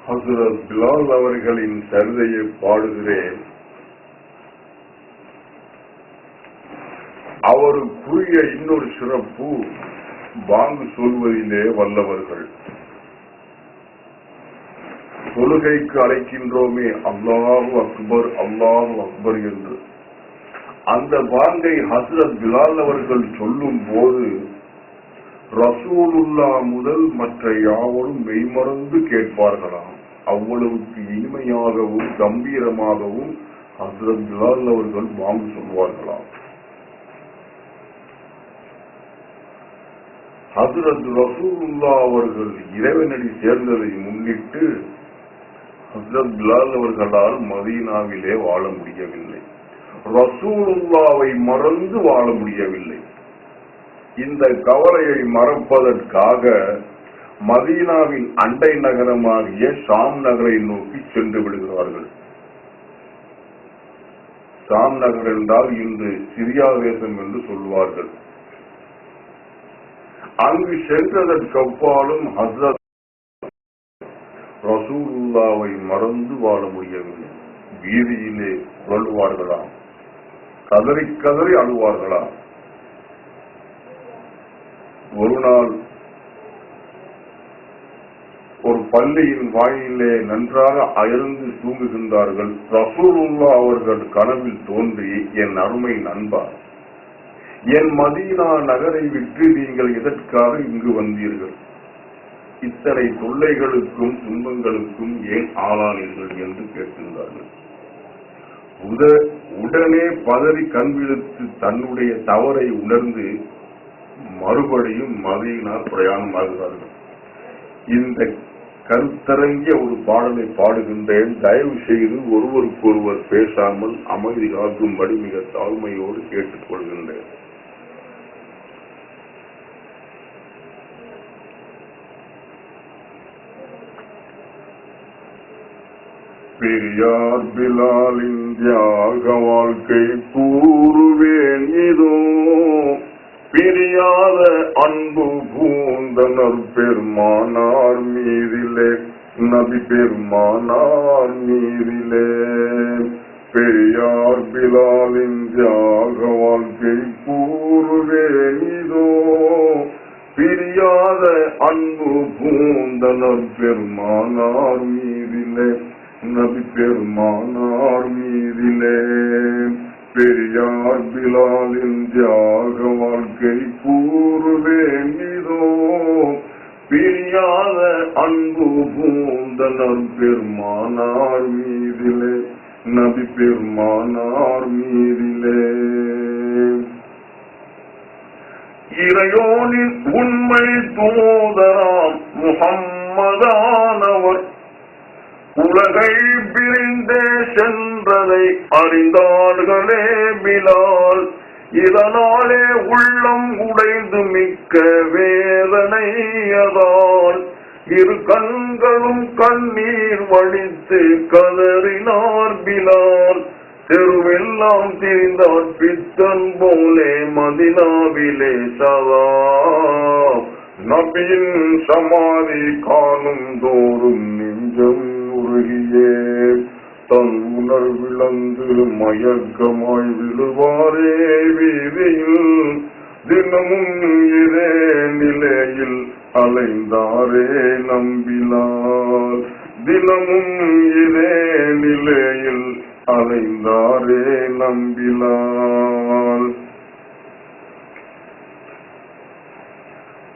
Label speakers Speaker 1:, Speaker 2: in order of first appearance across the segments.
Speaker 1: ஹஸ்ரத் பிலால் அவர்களின் சரிதையை பாடுகிறேன். அவருக்குரிய இன்னொரு சிறப்பு, பாங்கு சொல்வதிலே வல்லவர்கள். தொழுகைக்கு அழைக்கின்றோமே அல்லாஹு அக்பர் அல்லாஹு அக்பர் என்று, அந்த பாங்கை ஹஸ்ரத் பிலால் அவர்கள் சொல்லும் போது ரசூலுல்லா முதல் மற்ற யாவரும் மெய்மறந்து கேட்பார்களாம். அவ்வளவுக்கு இனிமையாகவும் கம்பீரமாகவும் ஹஸ்ரத் பிலால் அவர்கள் பாங்கு சொல்வார்களாம். ஹஸ்ரத் ரசூலுல்லா அவர்கள் இறைவனடி சேர்ந்ததை முன்னிட்டு ஹஸ்ரத் பிலால் அவர்களால் மதீனாவிலே வாழ முடியவில்லை. ரசூலுல்லாவை மறந்து வாழ முடியவில்லை. இந்த கவலையை மறப்பதற்காக மதீனாவின் அண்டை நகரமாகிய ஷாம் நகரை நோக்கி சென்று விடுகிறார்கள். ஷாம் நகர் என்றால் இன்று சிரியா தேசம் என்று சொல்வார்கள். அங்கு சென்றதற்கப்பாலும் ஹஸ்ரத் ரசூலுல்லாவை மறந்து வாழ முடியவில்லை. வீதியிலே புரளுவார்களாம், கதறி கதறி அழுவார்களாம். ஒரு நாள் ஒரு பள்ளியின் வாயிலே நன்றாக அயர்ந்து தூங்குகின்றார்கள். ரசூலுல்லா அவர்கள் கனவில் தோன்றி, என் அருமை நண்பா, என் மதீனா நகரை விட்டு நீங்கள் எதற்காக இங்கு வந்தீர்கள்? இத்தனை தொல்லைகளுக்கும் துன்பங்களுக்கும் ஏன் ஆளானீர்கள் என்று கேட்கின்றார்கள். உடனே பதறி கண் விழுத்து தன்னுடைய தவறை உணர்ந்து மறுபடியும் மதீனா பிரயாணமாகிறார்கள். இந்த கருத்தரங்கிய ஒரு பாடலை பாடுகின்றேன். தயவு செய்து ஒருவருக்கொருவர் பேசாமல் அமைதி காக்கும்படி மிக தாழ்மையோடு கேட்டுக் கொள்கின்றேன். பெரியார் பிலாலின் தியாக வாழ்க்கை கூறுவேன் இதோ, பிரியாத அன்பு பூந்தனர் பெருமானார் மீதிலே, நபி பெருமானார் மீதிலே. பெரியார் பிலாலின் தியாக வாழ்க்கை கூறுவேன் இதோ, பிரியாத அன்பு பூந்தனர் பெருமானார் மீதிலே, நபி பெருமானார் மீதிலே. பெரியார் பிலாலின் தியாக வாழ்க்கை கூறுவேன் இதோ, பிரியாத அன்பு பூந்தனர் பெருமானார் மீதிலே, நபி பெருமானார் மீதிலே. இறையோனின் உண்மை தூதராம் முஹம்மதானவர் உலகை பிரிந்தே சென்றதை அறிந்தார்களே பிலால். இதனாலே உள்ளம் உடைந்து மிக்க வேதனையதால் இரு கண்களும் கண்ணீர் வடித்து கதறினார் பிலால். தெருவெல்லாம் திரிந்தார் பித்தன் போலே மதினாவிலே சதா. நபியின் சமாதி காணும் தோறும் நெஞ்சம் உருகியே தன் உணர்விழந்து மயக்கமாய் விழுவாரே வீதியில். தினமும் இதே நிலையில் அலைந்தாரே நம்பினார், தினமும் இதே நிலையில் அலைந்தாரே நம்பினார்.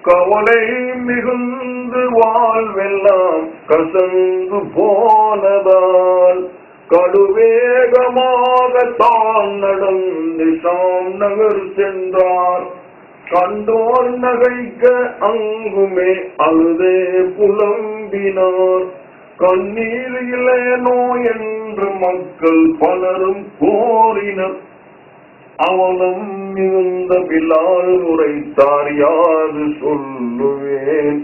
Speaker 1: கவலை மிகுந்து வாழ்வெல்லாம் கசந்து போனதால் கடுவேகமாக தான் நடந்து ஷாம் நகர் சென்றார். கண்டோர் நகைக்க அங்குமே அழுதே புலம்பினார். கண்ணீர் இளேனோ என்று மக்கள் பலரும் கோரினர். அவனும் மிகுந்த பிலால் உரைத்தார், யாது சொல்லுவேன்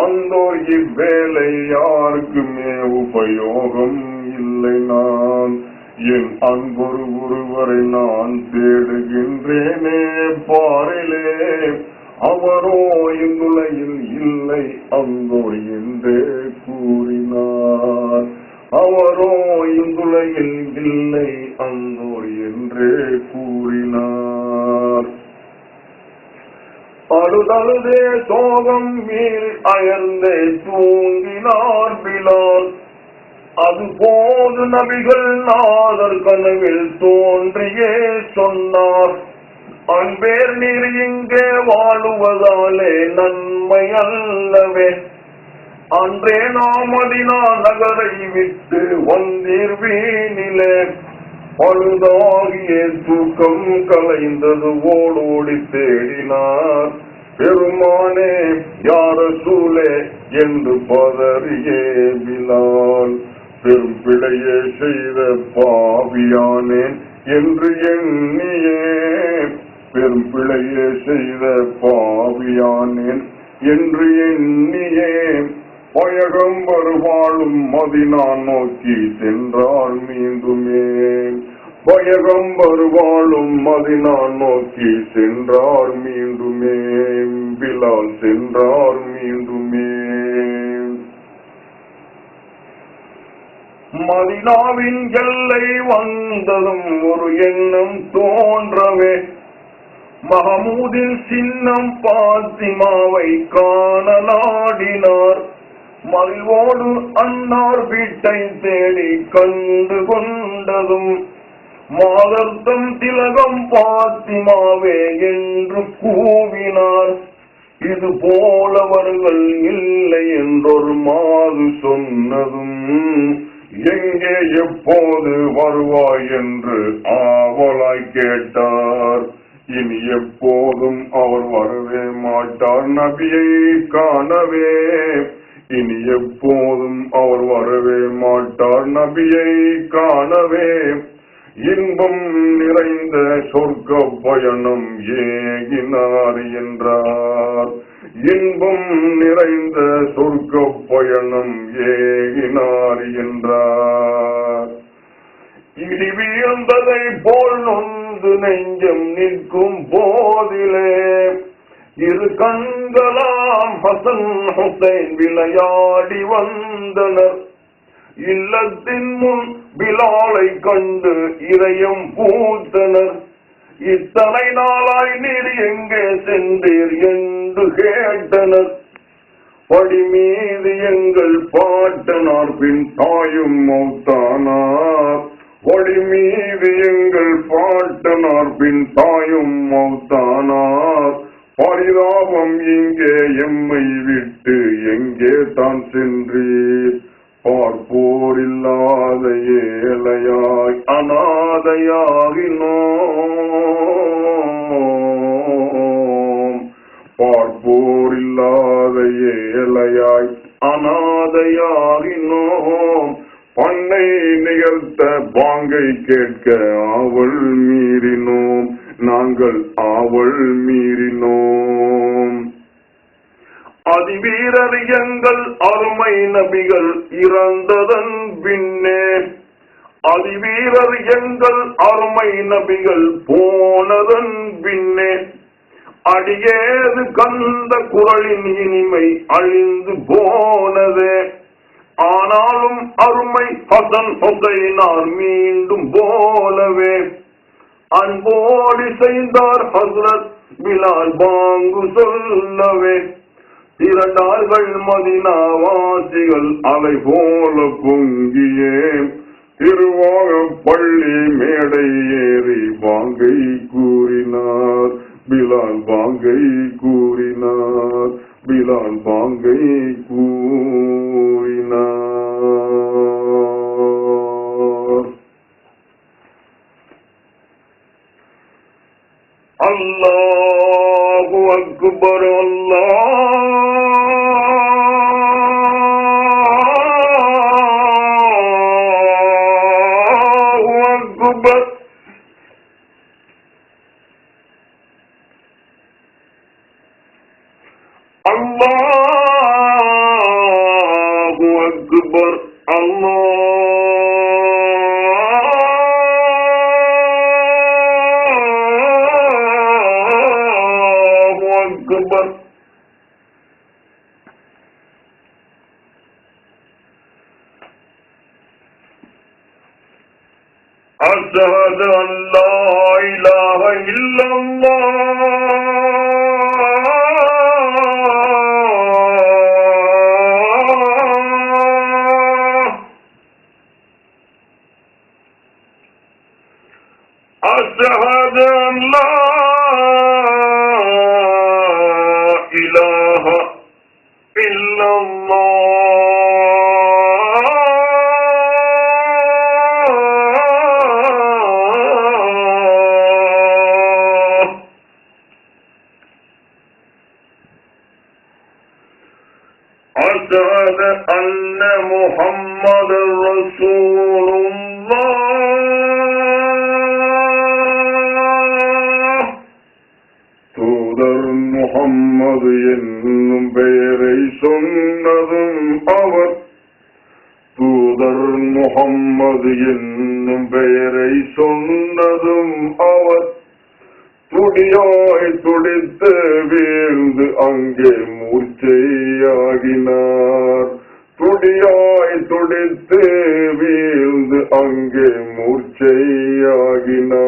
Speaker 1: அந்தோர் இவ்வேளை யாருக்குமே உபயோகம் இல்லை. நான் என் அன்பொரு ஒருவரை நான் தேடுகின்றேனே பாரிலே, அவரோ இங்குலையில் இல்லை அங்கோ என்றே கூறினார். அவரோ இந்துலகில் இல்லை அந்தோ என்றே கூறினார். அழுதழுதே சோகம் மீள் அயர்ந்தே தூங்கினார் பிலால். அதுபோது நபிகள் நாதர் கனவில் தோன்றியே சொன்னார், அன்பேர் நீர் இங்கே வாழுவதாலே நன்மை அல்லவே, அன்றே நாம் மதீனா நகரை விட்டு வந்தீர் வீணிலே. பழுதாகிய தூக்கம் கலைந்தது ஓடோடி தேடினார். பெருமானே யா ரசூலே என்று பதறியே பிலால். பெரும் பிழையே செய்த பாவியானேன் என்று எண்ணியே, பெரும் பிழையே செய்த பாவியானேன் என்று எண்ணியே, பயகம்பர் வாழும் மதீனா நோக்கி சென்றார் மீண்டுமே. பயகம்பர் வாழும் மதீனா நோக்கி சென்றார் மீண்டுமே. பிலால் சென்றார் மீண்டுமே. மதீனாவின் எல்லை வந்ததும் ஒரு எண்ணம் தோன்றவே, மஹமூதின் சின்னம் பாத்திமாவை காண நாடினார். மகிழ்வோடு அன்னார் வீட்டை தேடி கண்டு கொண்டதும், மாதர்த்தம் திலகம் பாத்திமாவே என்று கூவினார். இது போலவர்கள் இல்லை என்றொரு மாது சொன்னதும், எங்கே எப்போது வருவாய் என்று ஆவலாய் கேட்டார். இனி எப்போதும் அவர் வரவே மாட்டார் நபியை காணவே, இனி எப்போதும் அவர் வரவே மாட்டார் நபியை காணவே. இன்பம் நிறைந்த சொர்க்க பயணம் ஏகினார் என்றார். இன்பம் நிறைந்த சொர்க்க பயணம் ஏகினார் என்றார். இடி வீழ்ந்ததை போல் நொந்து நெஞ்சம் நிற்கும் போதிலே, இரு கண்களாம் ஹசன் ஹுசைன் விளையாடி வந்தனர். இல்லத்தின் முன் பிலாலை கண்டு இதயம் பூத்தனர். இத்தனை நாளாய் நீர் எங்கே சென்றீர் என்று கேட்டனர். படி மீது எங்கள் பாட்டனார் பின் தாயும் மௌத்தானார். படி மீது எங்கள் பாட்டனார் பின் தாயும் மௌத்தானார். பரிதாபம் இங்கே எம்மை விட்டு எங்கே தான் சென்றீர். பார்ப்போர் இல்லாத ஏழையாய் அநாதையாகினோம். பார்ப்போர் இல்லாத ஏழையாய் அநாதையாகினோம். பண்ணை நிகழ்த்த பாங்கை கேட்க ஆவல் மீறினோம். நாங்கள் ஆவல் மீறினோம். அதிவீரர் எங்கள் அருமை நபிகள் இறந்ததன் பின்னே, அதிவீரர் எங்கள் அருமை நபிகள் போனதன் பின்னே, அடியேது கந்த குரலின் இனிமை அழிந்து போனதே. ஆனாலும் அருமை ஹசன் ஹுசைனார் மீண்டும் போலவே, அன்போடு செய்தார் ஹஸ்ரத் பிலால் பாங்கு சொல்லவே. திரண்டார்கள் மதீனா வாசிகள் அலை போல பொங்கியே, திருவாக பள்ளி மேடை ஏறி பாங்கை கூறினார். பிலால் பாங்கை கூறினார். பிலால் பாங்கை கூறினார். அல்லாஹு அக்பர். அல்லாஹு அக்பர். அல்லாஹு அக்பர். அல்லாஹு அக்பர். அஷ்ஹது அல்லா இலாஹ இல்லல்லாஹ் அஷ்ஹது அல்லா இலாஹ இல்லல்லாஹ் அஷ்ஹது அன்ன முஹம்மதர் ரசூலுல்லாஹ் தூதர் முஹம்மது என்னும் பெயரை சொன்னதும் அவர் தூதர் முஹம்மது என்னும் பெயரை சொன்னதும் அவர் துடியாய் துடித்து வீழ்ந்து அங்கே மூர்ச்சையாகினார் துடியாய் துடித்து வீழ்ந்து அங்கே மூர்ச்சையாகினார்